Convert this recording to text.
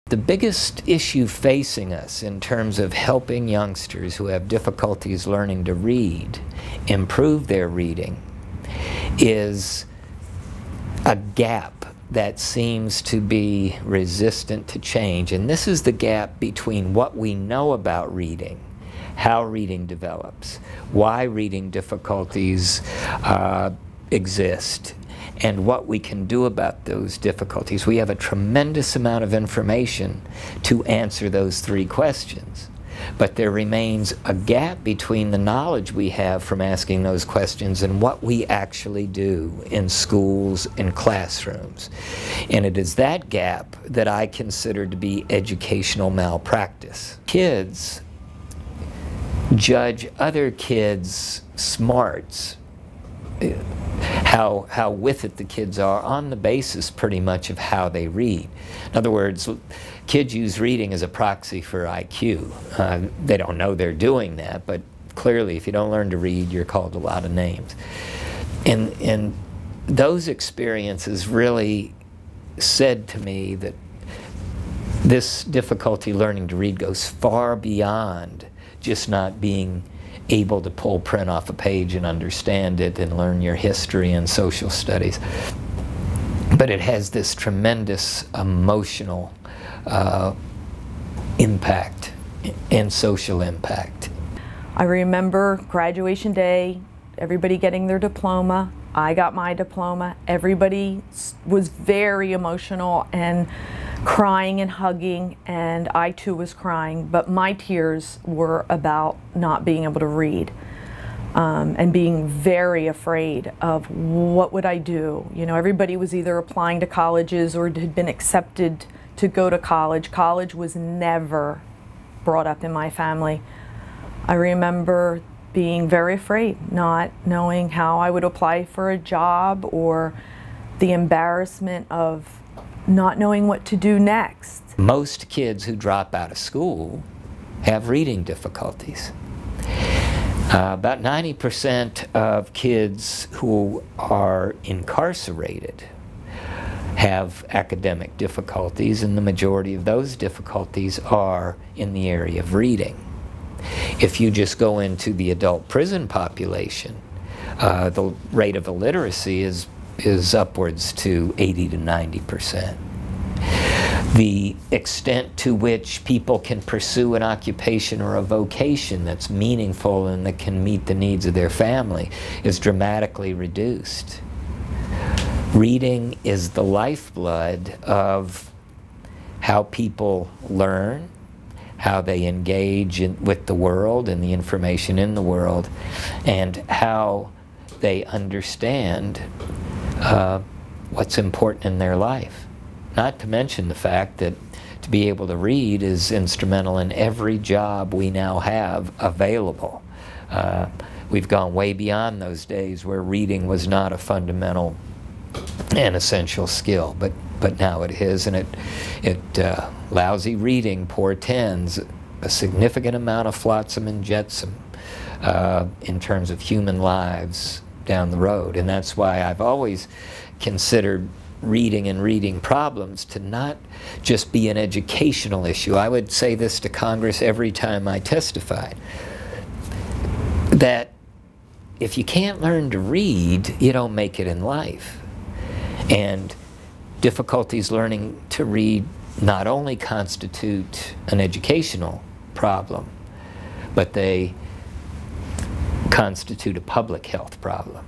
The biggest issue facing us in terms of helping youngsters who have difficulties learning to read improve their reading is a gap that seems to be resistant to change. And this is the gap between what we know about reading, how reading develops, why reading difficulties exist, and what we can do about those difficulties. We have a tremendous amount of information to answer those three questions. But there remains a gap between the knowledge we have from asking those questions and what we actually do in schools and classrooms. And it is that gap that I consider to be educational malpractice. Kids judge other kids' smarts, how with it the kids are, on the basis pretty much of how they read. In other words, kids use reading as a proxy for IQ. They don't know they're doing that, but clearly if you don't learn to read, you're called a lot of names. And those experiences really said to me that this difficulty learning to read goes far beyond just not being able to pull print off a page and understand it and learn your history and social studies. But it has this tremendous emotional impact and social impact. I remember graduation day, everybody getting their diploma. I got my diploma. Everybody was very emotional and crying and hugging, and I too was crying, but my tears were about not being able to read and being very afraid of what would I do. You know, everybody was either applying to colleges or had been accepted to go to college. College was never brought up in my family. I remember being very afraid, not knowing how I would apply for a job, or the embarrassment of not knowing what to do next. Most kids who drop out of school have reading difficulties. About 90% of kids who are incarcerated have academic difficulties, and the majority of those difficulties are in the area of reading. If you just go into the adult prison population, the rate of illiteracy is upwards to 80 to 90%. The extent to which people can pursue an occupation or a vocation that's meaningful and that can meet the needs of their family is dramatically reduced. Reading is the lifeblood of how people learn, how they engage with the world and the information in the world, and how they understand what's important in their life. Not to mention the fact that to be able to read is instrumental in every job we now have available. We've gone way beyond those days where reading was not a fundamental and essential skill, but now it is, and lousy reading portends a significant amount of flotsam and jetsam in terms of human lives down the road. And that's why I've always considered reading and reading problems to not just be an educational issue. I would say this to Congress every time I testified, that if you can't learn to read, you don't make it in life. And difficulties learning to read not only constitute an educational problem, but they constitute a public health problem.